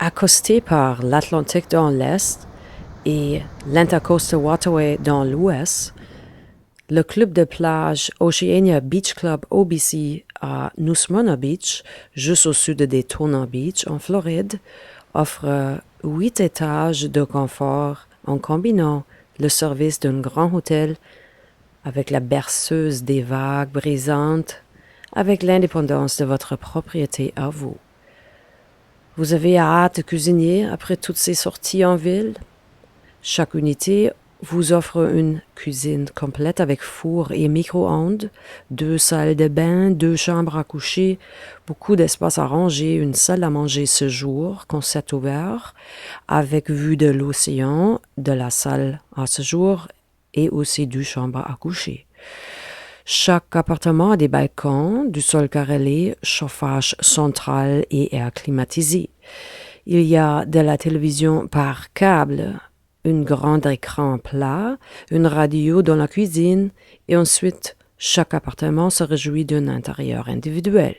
Accosté par l'Atlantique dans l'Est et l'Intercoastal Waterway dans l'Ouest, le club de plage Oceania Beach Club OBC à New Smyrna Beach, juste au sud de Daytona Beach, en Floride, offre 8 étages de confort en combinant le service d'un grand hôtel avec la berceuse des vagues brisantes, avec l'indépendance de votre propriété à vous. Vous avez hâte de cuisiner après toutes ces sorties en ville? Chaque unité vous offre une cuisine complète avec four et micro-ondes, 2 salles de bain, 2 chambres à coucher, beaucoup d'espace à ranger, une salle à manger ce jour, concept ouvert, avec vue de l'océan, de la salle à séjour et aussi 2 chambres à coucher. Chaque appartement a des balcons, du sol carrelé, chauffage central et air climatisé. Il y a de la télévision par câble, un grand écran plat, une radio dans la cuisine et ensuite chaque appartement se réjouit d'un intérieur individuel.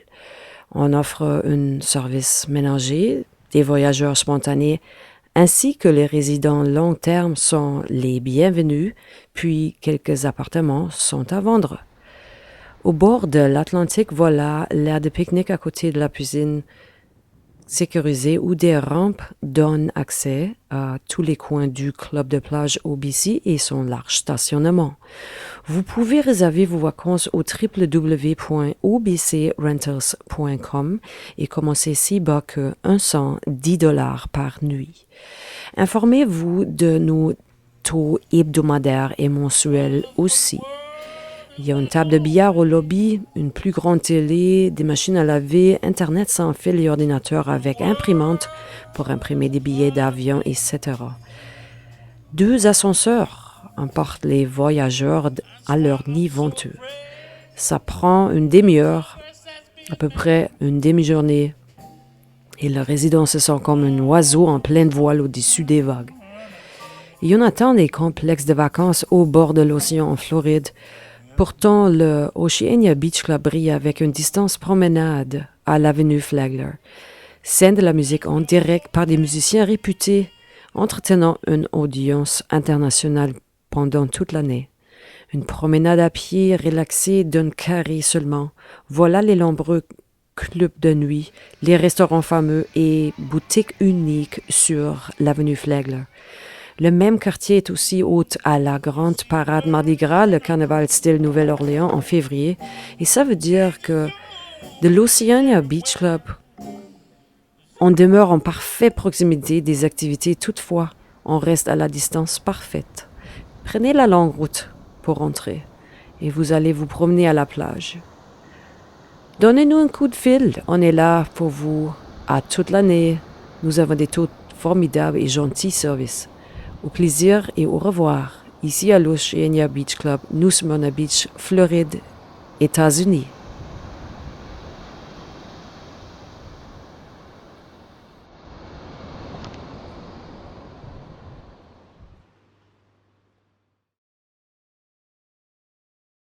On offre un service ménager, des voyageurs spontanés ainsi que les résidents long terme sont les bienvenus, puis quelques appartements sont à vendre. Au bord de l'Atlantique, voilà l'aire de pique-nique à côté de la piscine sécurisée où des rampes donnent accès à tous les coins du club de plage OBC et son large stationnement. Vous pouvez réserver vos vacances au www.obcrentals.com et commencer si bas que $110 par nuit. Informez-vous de nos taux hebdomadaires et mensuels aussi. Il y a une table de billard au lobby, une plus grande télé, des machines à laver, Internet sans fil et ordinateur avec imprimante pour imprimer des billets d'avion, etc. 2 ascenseurs emportent les voyageurs à leur nid venteux. Ça prend une demi-heure, à peu près une demi-journée, et le résident se sent comme un oiseau en pleine voile au-dessus des vagues. Il y en a tant des complexes de vacances au bord de l'océan en Floride. Pourtant, le Oceania Beach Club brille avec une distance promenade à l'avenue Flagler. Scène de la musique en direct par des musiciens réputés, entretenant une audience internationale pendant toute l'année. Une promenade à pied relaxée d'un carré seulement. Voilà les nombreux clubs de nuit, les restaurants fameux et boutiques uniques sur l'avenue Flagler. Le même quartier est aussi hôte à la grande parade Mardi Gras, le carnaval style Nouvelle-Orléans en février. Et ça veut dire que de l'Oceania Beach Club, on demeure en parfaite proximité des activités. Toutefois, on reste à la distance parfaite. Prenez la longue route pour entrer et vous allez vous promener à la plage. Donnez-nous un coup de fil, on est là pour vous à toute l'année. Nous avons des taux formidables et gentils services. Au plaisir et au revoir, ici à l'Oceania Beach Club, New Smyrna Beach, Floride, États-Unis.